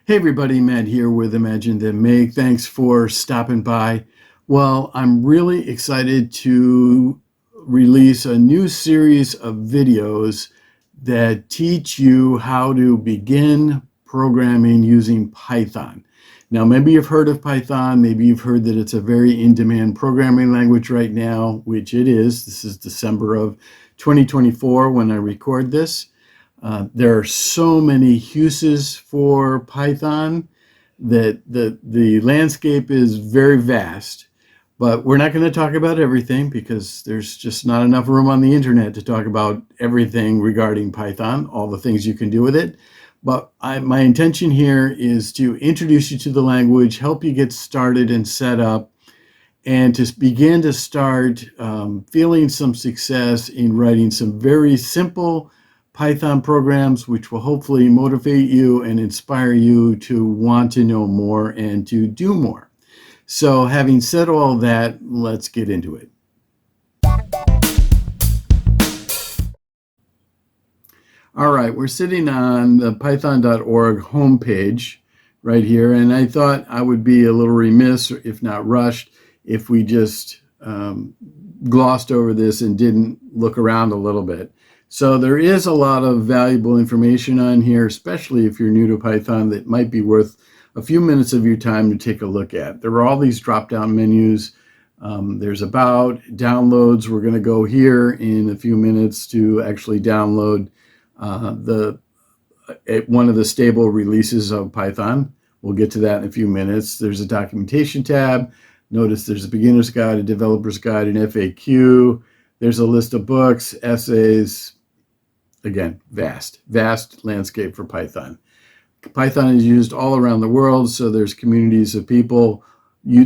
Hey everybody, Matt here with Imagine Then Make. Thanks for stopping by. Well, I'm really excited to release a new series of videos that teach you how to begin programming using Python. Now, maybe you've heard of Python, maybe you've heard that it's a very in-demand programming language right now, which it is. This is December of 2024 when I record this. There are so many uses for Python that the landscape is very vast, but we're not going to talk about everything because there's just not enough room on the internet to talk about everything regarding Python, all the things you can do with it. But my intention here is to introduce you to the language, help you get started and set up, and to begin to start feeling some success in writing some very simple Python programs, which will hopefully motivate you and inspire you to want to know more and to do more. So having said all that, let's get into it. All right, we're sitting on the python.org homepage right here, and I thought I would be a little remiss, if not rushed, if we just glossed over this and didn't look around a little bit. So there is a lot of valuable information on here, especially if you're new to Python, that might be worth a few minutes of your time to take a look at. There are all these drop-down menus. There's about downloads. We're going to go here in a few minutes to actually download one of the stable releases of Python. We'll get to that in a few minutes. There's a documentation tab. Notice there's a beginner's guide, a developer's guide, an FAQ. There's a list of books, essays. Again, vast landscape for Python. Python is used all around the world, so there's communities of people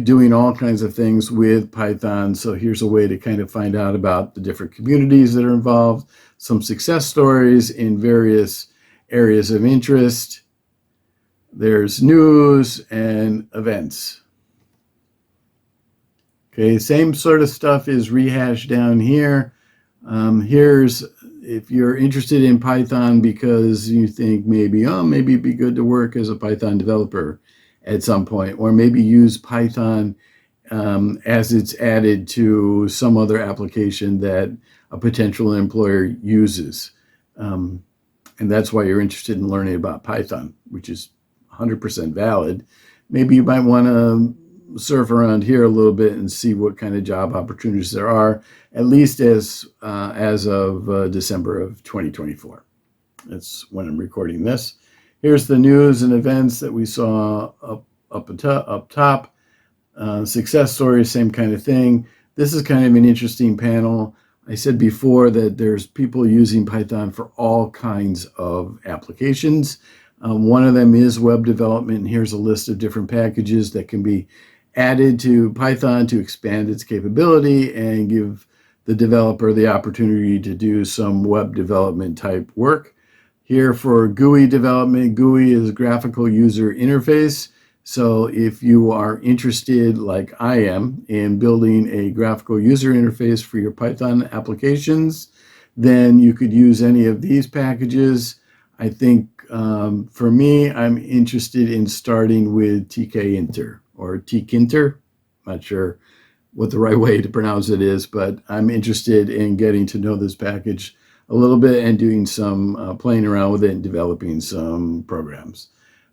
doing all kinds of things with Python. So here's a way to kind of find out about the different communities that are involved, some success stories in various areas of interest. There's news and events. Okay, same sort of stuff is rehashed down here. Here's if you're interested in Python because you think maybe it'd be good to work as a Python developer at some point, or maybe use Python as it's added to some other application that a potential employer uses. And that's why you're interested in learning about Python, which is 100% valid. Maybe you might want to surf around here a little bit and see what kind of job opportunities there are, at least as of December of 2024. That's when I'm recording this. Here's the news and events that we saw up top. Success stories, same kind of thing. This is kind of an interesting panel. I said before that there's people using Python for all kinds of applications. One of them is web development, and here's a list of different packages that can be added to Python to expand its capability and give the developer the opportunity to do some web development type work. Here for GUI development, GUI is graphical user interface. So if you are interested, like I am, in building a graphical user interface for your Python applications, then you could use any of these packages. I think for me, I'm interested in starting with tkinter or tkinter. Not sure what the right way to pronounce it is, but I'm interested in getting to know this package a little bit and doing some playing around with it and developing some programs.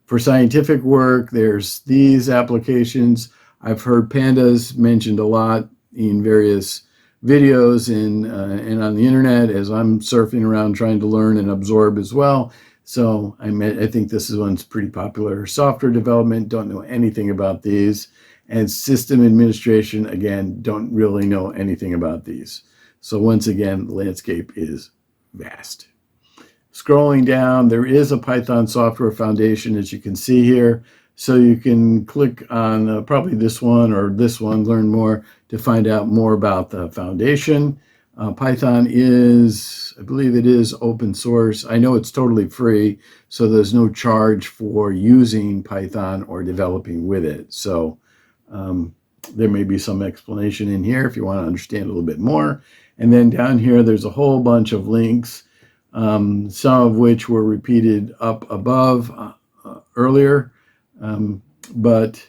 For scientific work, there's these applications. I've heard pandas mentioned a lot in various videos and on the internet as I'm surfing around trying to learn and absorb as well. So I think this one's pretty popular. Software development, don't know anything about these. And system administration, again, don't really know anything about these. So once again, the landscape is vast. Scrolling down, there is a Python Software Foundation, as you can see here. So you can click on probably this one or this one, learn more to find out more about the foundation. Python is, I believe it is open source. I know it's totally free, so there's no charge for using Python or developing with it. So there may be some explanation in here if you want to understand a little bit more. And then down here, there's a whole bunch of links, some of which were repeated up above earlier, but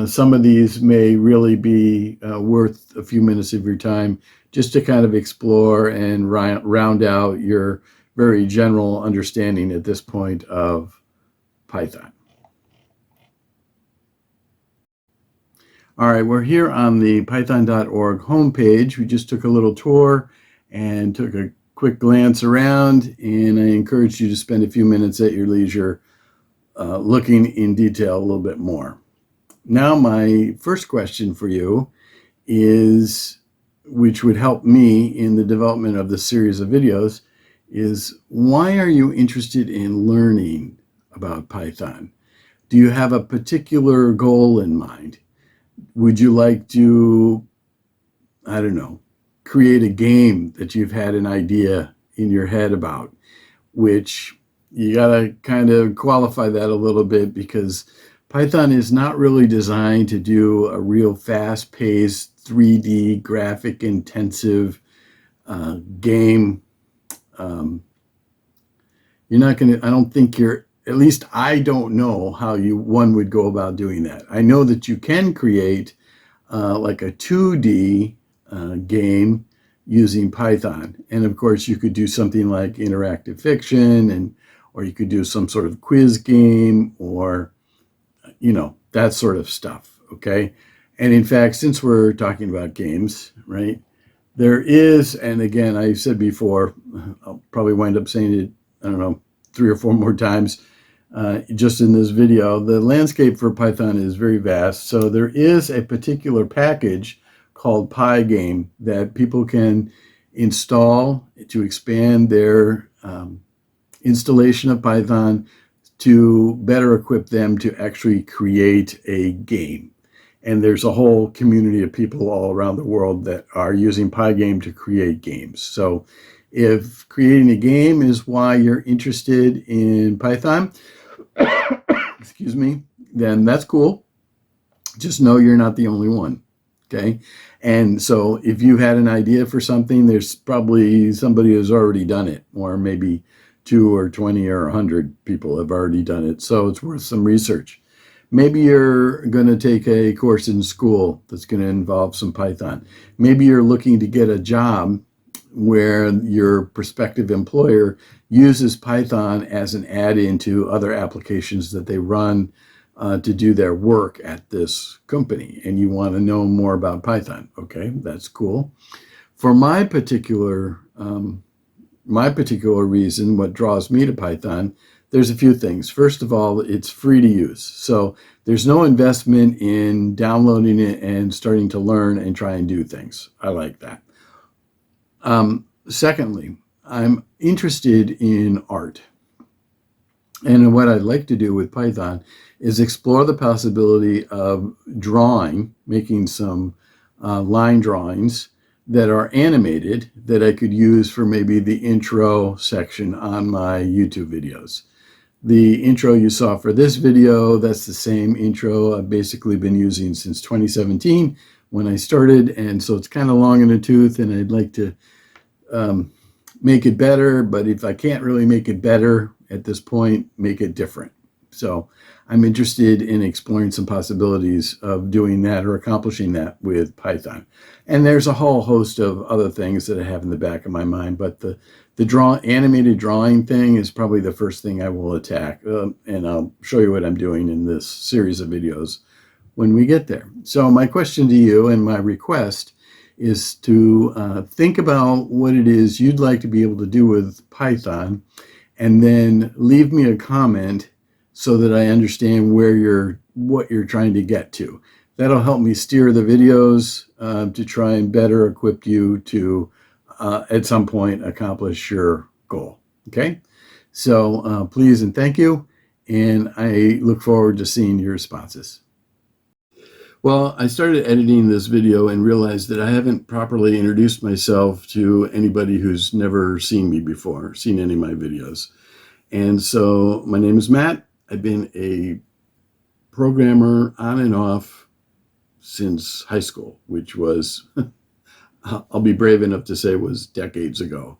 some of these may really be worth a few minutes of your time just to kind of explore and round out your very general understanding at this point of Python. All right, we're here on the python.org homepage. We just took a little tour and took a quick glance around, and I encourage you to spend a few minutes at your leisure looking in detail a little bit more. Now, my first question for you is, which would help me in the development of this series of videos, is why are you interested in learning about Python? Do you have a particular goal in mind? Would you like to, I don't know, create a game that you've had an idea in your head about, which you got to kind of qualify that a little bit, because Python is not really designed to do a real fast-paced 3D graphic intensive game. You're not going to, I don't think you're, at least I don't know how one would go about doing that. I know that you can create like a 2D game using Python. And of course you could do something like interactive fiction, or you could do some sort of quiz game, or that sort of stuff, okay? And in fact, since we're talking about games, right, there is, and again, I said before, I'll probably wind up saying it, I don't know, 3 or 4 more times just in this video, the landscape for Python is very vast. So there is a particular package called Pygame that people can install to expand their installation of Python to better equip them to actually create a game. And there's a whole community of people all around the world that are using Pygame to create games. So if creating a game is why you're interested in Python, excuse me, then that's cool. Just know you're not the only one, okay? And so if you had an idea for something, there's probably somebody who's already done it, or maybe 2 or 20 or 100 people have already done it. So it's worth some research. Maybe you're going to take a course in school that's going to involve some Python. Maybe you're looking to get a job where your prospective employer uses Python as an add-in to other applications that they run to do their work at this company, and you want to know more about Python. Okay, that's cool. For my particular reason, what draws me to Python, there's a few things. First of all, it's free to use. So there's no investment in downloading it and starting to learn and try and do things. I like that. Secondly, I'm interested in art. And what I'd like to do with Python is explore the possibility of drawing, making some line drawings that are animated that I could use for maybe the intro section on my YouTube videos. The intro you saw for this video, that's the same intro I've basically been using since 2017 when I started, and so it's kind of long in the tooth, and I'd like to make it better, but if I can't really make it better at this point, make it different. So I'm interested in exploring some possibilities of doing that or accomplishing that with Python. And there's a whole host of other things that I have in the back of my mind, but the animated drawing thing is probably the first thing I will attack, and I'll show you what I'm doing in this series of videos when we get there. So my question to you and my request is to think about what it is you'd like to be able to do with Python, and then leave me a comment so that I understand what you're trying to get to. That'll help me steer the videos to try and better equip you to, at some point, accomplish your goal. Okay? So please and thank you, and I look forward to seeing your responses. Well, I started editing this video and realized that I haven't properly introduced myself to anybody who's never seen me before, seen any of my videos. And so my name is Matt. I've been a programmer on and off since high school, which was, I'll be brave enough to say, was decades ago.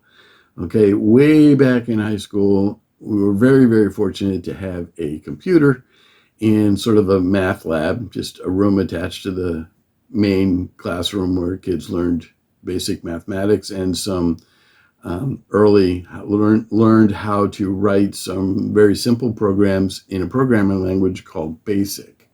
Okay, way back in high school, we were very, very fortunate to have a computer in sort of a math lab, just a room attached to the main classroom where kids learned basic mathematics and some early learned how to write some very simple programs in a programming language called BASIC.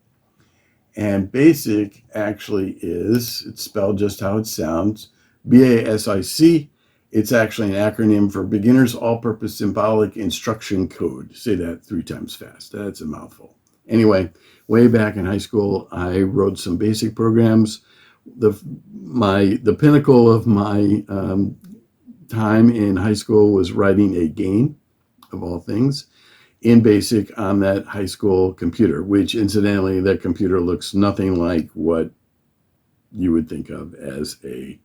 And BASIC actually it's spelled just how it sounds, BASIC. It's actually an acronym for Beginner's All-Purpose Symbolic Instruction Code. Say that 3 times fast. That's a mouthful. Anyway, way back in high school, I wrote some basic programs. The pinnacle of my time in high school was writing a game, of all things, in BASIC on that high school computer, which incidentally, that computer looks nothing like what you would think of as a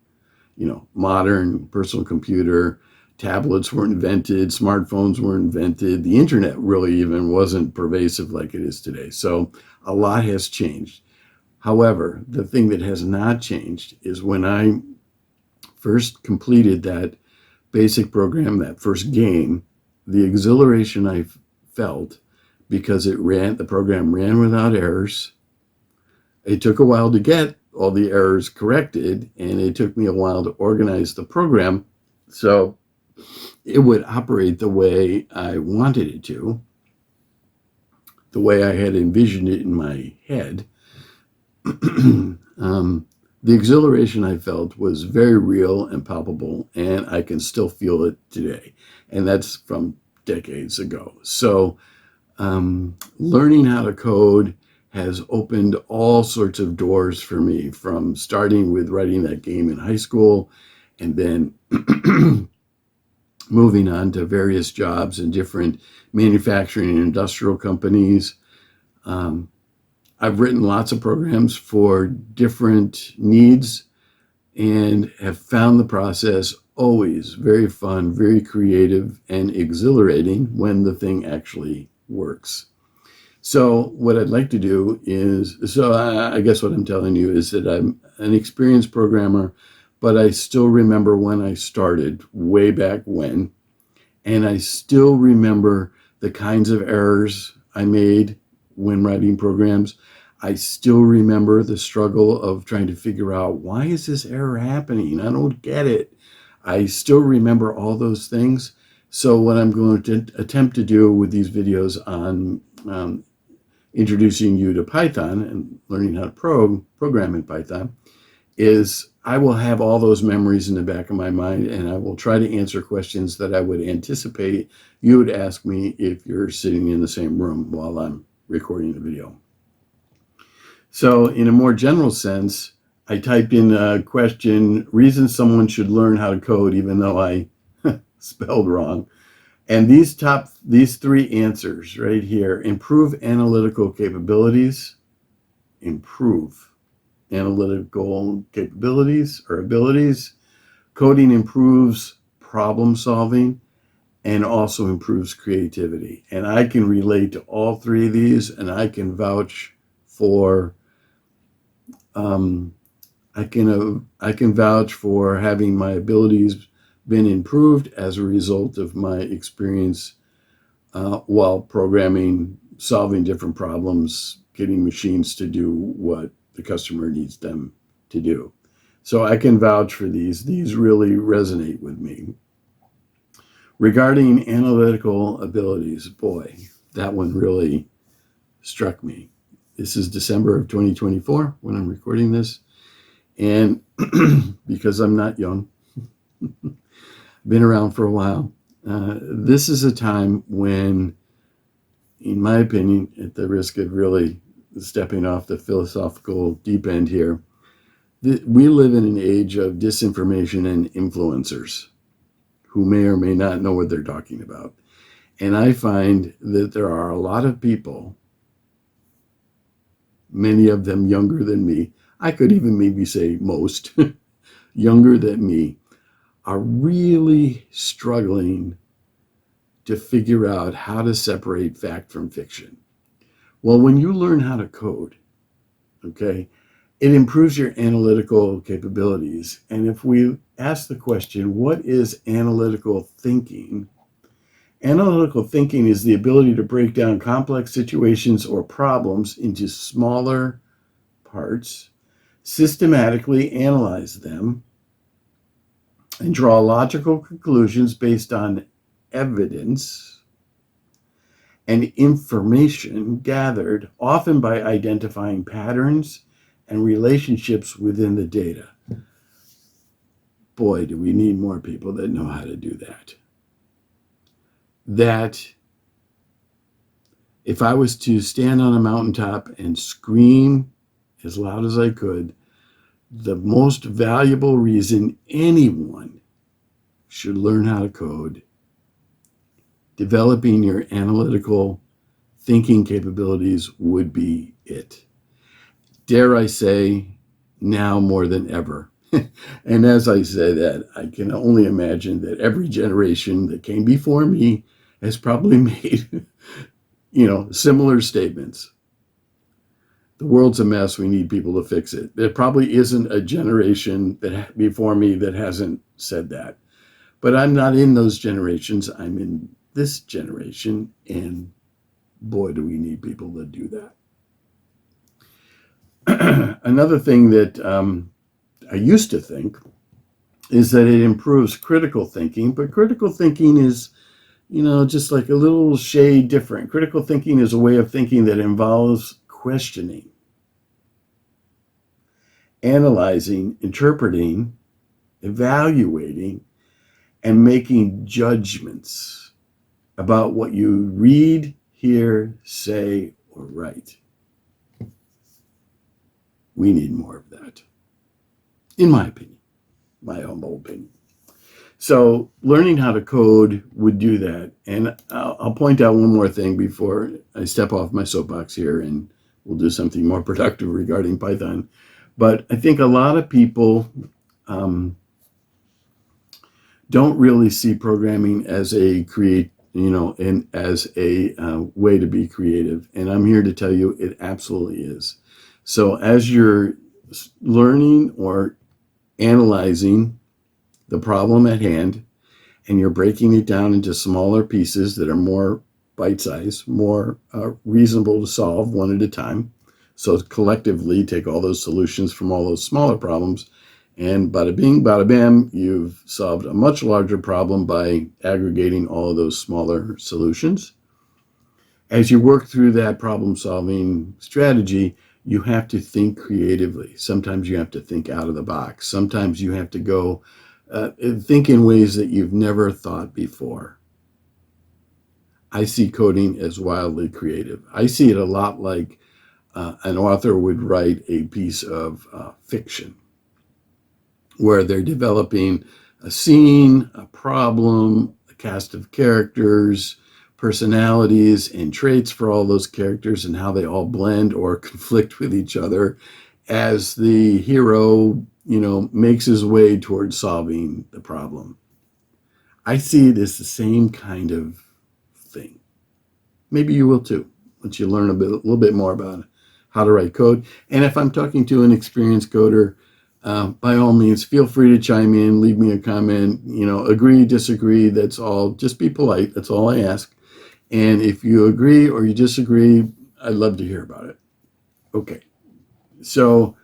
modern personal computer. Tablets weren't invented, smartphones weren't invented, the internet really even wasn't pervasive like it is today. So a lot has changed. However, the thing that has not changed is when I first completed that basic program, that first game, the exhilaration I felt because the program ran without errors. It took a while to get all the errors corrected, and it took me a while to organize the program so it would operate the way I wanted it to, the way I had envisioned it in my head. The exhilaration I felt was very real and palpable, and I can still feel it today. And that's from decades ago. So learning how to code has opened all sorts of doors for me, from starting with writing that game in high school and then moving on to various jobs in different manufacturing and industrial companies. I've written lots of programs for different needs and have found the process always very fun, very creative, and exhilarating when the thing actually works. So what I'd like to do is, I guess what I'm telling you is that I'm an experienced programmer, but I still remember when I started way back when, and I still remember the kinds of errors I made when writing programs. I still remember the struggle of trying to figure out, why is this error happening? I don't get it. I still remember all those things. So what I'm going to attempt to do with these videos on introducing you to Python and learning how to program in Python is I will have all those memories in the back of my mind, and I will try to answer questions that I would anticipate you would ask me if you're sitting in the same room while I'm recording the video. So in a more general sense, I typed in a question, reasons someone should learn how to code, even though I spelled wrong. And these 3 answers right here: improve analytical capabilities, improve analytical capabilities or abilities, coding improves problem solving, and also improves creativity. And I can relate to all 3 of these, and I can vouch for I can vouch for having my abilities been improved as a result of my experience while programming, solving different problems, getting machines to do what the customer needs them to do. So I can vouch for these. These really resonate with me. Regarding analytical abilities, boy, that one really struck me. This is December of 2024 when I'm recording this. And because I'm not young, been around for a while, this is a time when, in my opinion, at the risk of really stepping off the philosophical deep end here, we live in an age of disinformation and influencers who may or may not know what they're talking about. And I find that there are a lot of people, many of them younger than me, I could even maybe say most, younger than me, are really struggling to figure out how to separate fact from fiction. Well, when you learn how to code, okay, it improves your analytical capabilities. And if we ask the question, what is analytical thinking? Analytical thinking is the ability to break down complex situations or problems into smaller parts, systematically analyze them, and draw logical conclusions based on evidence and information gathered, often by identifying patterns and relationships within the data. Boy, do we need more people that know how to do that. That if I was to stand on a mountaintop and scream as loud as I could, the most valuable reason anyone should learn how to code, developing your analytical thinking capabilities would be it. Dare I say, now more than ever. And as I say that, I can only imagine that every generation that came before me has probably made, similar statements. The world's a mess. We need people to fix it. There probably isn't a generation that before me that hasn't said that. But I'm not in those generations. I'm in this generation, and boy, do we need people that do that. Another thing that I used to think is that it improves critical thinking, but critical thinking is, just like a little shade different. Critical thinking is a way of thinking that involves questioning, analyzing, interpreting, evaluating, and making judgments about what you read, hear, say, or write. We need more of that, in my opinion, my humble opinion. So learning how to code would do that. And I'll point out one more thing before I step off my soapbox here, and we'll do something more productive regarding Python. But I think a lot of people don't really see programming as a as a way to be creative. And I'm here to tell you it absolutely is. So as you're learning or analyzing the problem at hand, and you're breaking it down into smaller pieces that are more bite-sized, more reasonable to solve one at a time. So collectively take all those solutions from all those smaller problems, and bada bing, bada bam, you've solved a much larger problem by aggregating all of those smaller solutions. As you work through that problem-solving strategy, you have to think creatively. Sometimes you have to think out of the box. Sometimes you have to go think in ways that you've never thought before. I see coding as wildly creative. I see it a lot like an author would write a piece of fiction, where they're developing a scene, a problem, a cast of characters, personalities, and traits for all those characters, and how they all blend or conflict with each other as the hero, makes his way towards solving the problem. I see it as the same kind of thing. Maybe you will too, once you learn a little bit more about how to write code. And if I'm talking to an experienced coder, by all means, feel free to chime in, leave me a comment, agree, disagree. That's all. Just be polite. That's all I ask. And if you agree or you disagree, I'd love to hear about it. Okay. So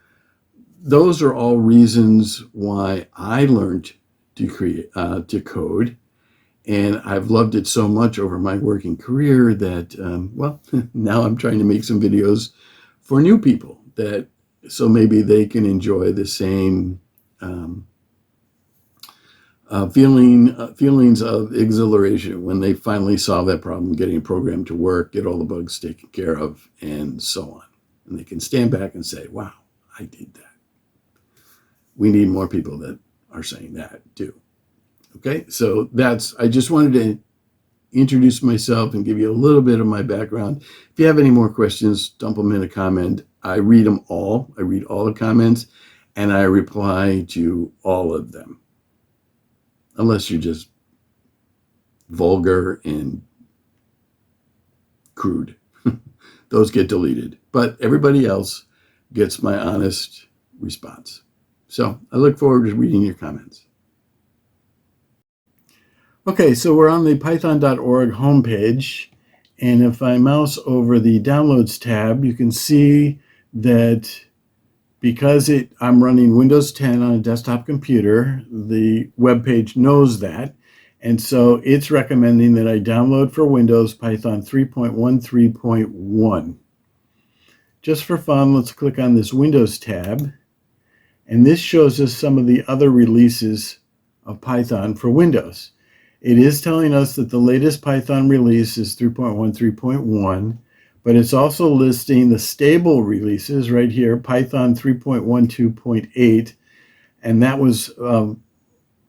those are all reasons why I learned to code. And I've loved it so much over my working career that, now I'm trying to make some videos for new people so maybe they can enjoy the same feelings of exhilaration when they finally solve that problem, getting a program to work, get all the bugs taken care of, and so on. And they can stand back and say, wow, I did that. We need more people that are saying that too. Okay, so I just wanted to introduce myself and give you a little bit of my background. If you have any more questions, dump them in a comment. I read them all. I read all the comments, and I reply to all of them. Unless you're just vulgar and crude. Those get deleted. But everybody else gets my honest response. So I look forward to reading your comments. Okay, so we're on the python.org homepage, and if I mouse over the Downloads tab, you can see that because I'm running Windows 10 on a desktop computer, the web page knows that, and so it's recommending that I download for Windows Python 3.13.1. Just for fun, let's click on this Windows tab, and this shows us some of the other releases of Python for Windows. It is telling us that the latest Python release is 3.13.1, but it's also listing the stable releases right here, Python 3.12.8, and that was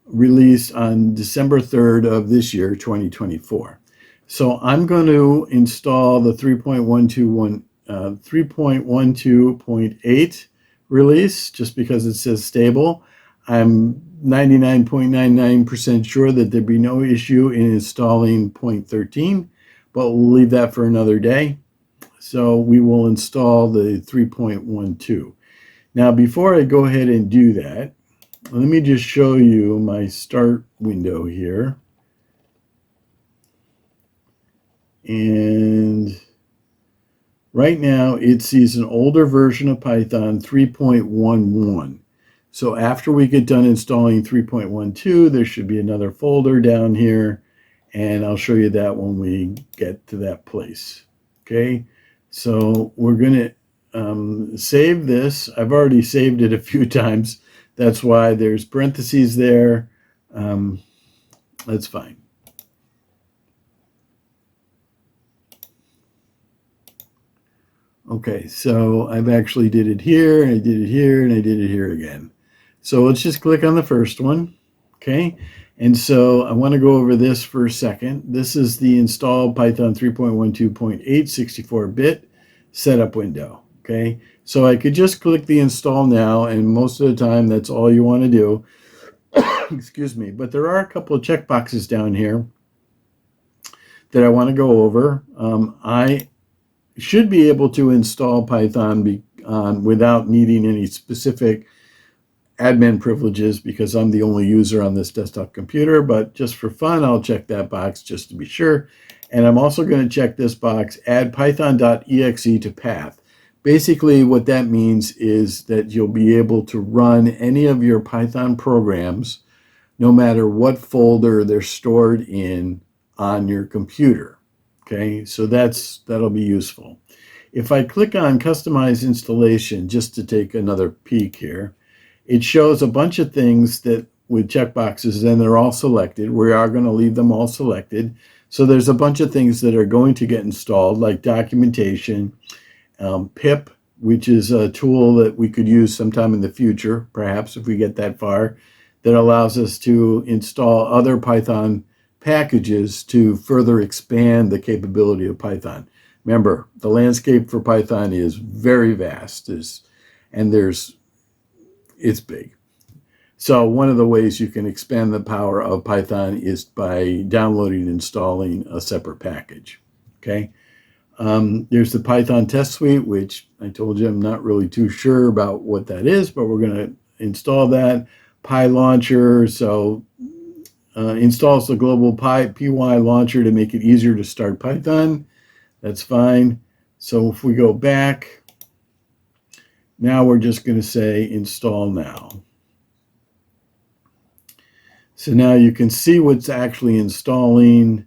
released on December 3rd of this year, 2024. So I'm going to install the 3.12.8 release just because it says stable. I'm 99.99% sure that there'd be no issue in installing 0.13, but we'll leave that for another day. So we will install the 3.12. Now, before I go ahead and do that, let me just show you my start window here. And right now it sees an older version of Python 3.11. So after we get done installing 3.12, there should be another folder down here, and I'll show you that when we get to that place. Okay, so we're going to save this. I've already saved it a few times. That's why there's parentheses there. That's fine. Okay, so I've actually did it here, and I did it here, and I did it here again. So let's just click on the first one, okay? And so I want to go over this for a second. This is the install Python 3.12.8 64-bit setup window, okay? So I could just click the install now, and most of the time that's all you want to do. Excuse me, but there are a couple of checkboxes down here that I want to go over. I should be able to install Python without needing any specific admin privileges because I'm the only user on this desktop computer, but just for fun, I'll check that box just to be sure. And I'm also going to check this box, add python.exe to path. Basically, what that means is that you'll be able to run any of your Python programs, no matter what folder they're stored in on your computer. Okay, so that'll be useful. If I click on Customize Installation, just to take another peek here, it shows a bunch of things that with checkboxes, and they're all selected. We are going to leave them all selected. So there's a bunch of things that are going to get installed, like documentation, pip, which is a tool that we could use sometime in the future, perhaps if we get that far, that allows us to install other Python packages to further expand the capability of Python. Remember, the landscape for Python is very vast, it's big. So one of the ways you can expand the power of Python is by downloading and installing a separate package. Okay. There's the Python test suite, which I told you I'm not really too sure about what that is, but we're going to install that. PyLauncher, so installs the global PY launcher to make it easier to start Python. That's fine. So if we go back, now we're just going to say install now. So now you can see what's actually installing.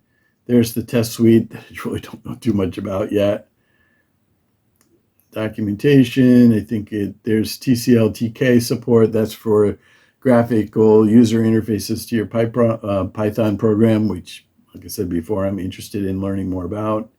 There's the test suite that I really don't know too much about yet. Documentation, I think there's TCL/TK support. That's for graphical user interfaces to your Python program, which, like I said before, I'm interested in learning more about.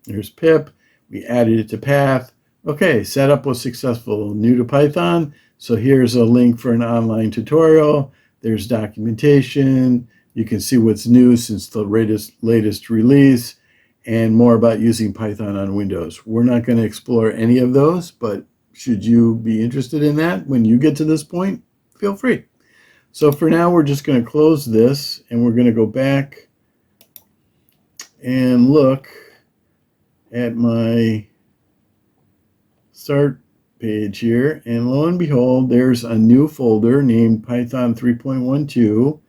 There's pip. We added it to path. Okay, setup was successful. New to Python. So here's a link for an online tutorial. There's documentation. You can see what's new since the latest release and more about using Python on Windows. We're not going to explore any of those, but should you be interested in that when you get to this point, feel free. So for now, we're just going to close this and we're going to go back and look at my start page here, and lo and behold, there's a new folder named Python 3.12,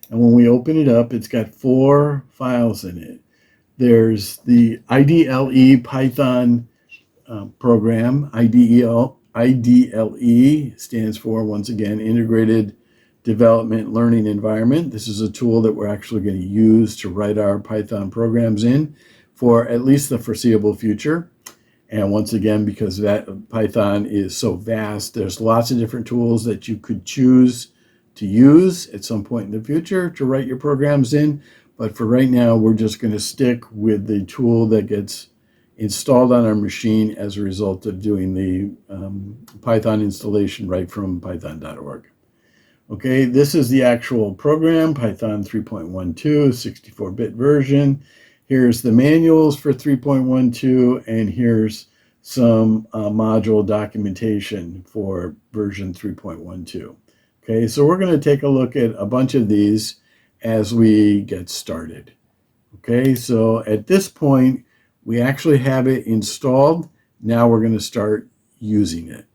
and when we open it up, it's got 4 files in it. There's the IDLE Python program. IDLE stands for, once again, Integrated Development Learning Environment. This is a tool that we're actually going to use to write our Python programs in for at least the foreseeable future. And once again, because that Python is so vast, there's lots of different tools that you could choose to use at some point in the future to write your programs in. But for right now, we're just going to stick with the tool that gets installed on our machine as a result of doing the Python installation right from python.org. Okay, this is the actual program, Python 3.12, 64-bit version. Here's the manuals for 3.12, and here's some module documentation for version 3.12. Okay, so we're going to take a look at a bunch of these as we get started. Okay, so at this point, we actually have it installed. Now we're going to start using it.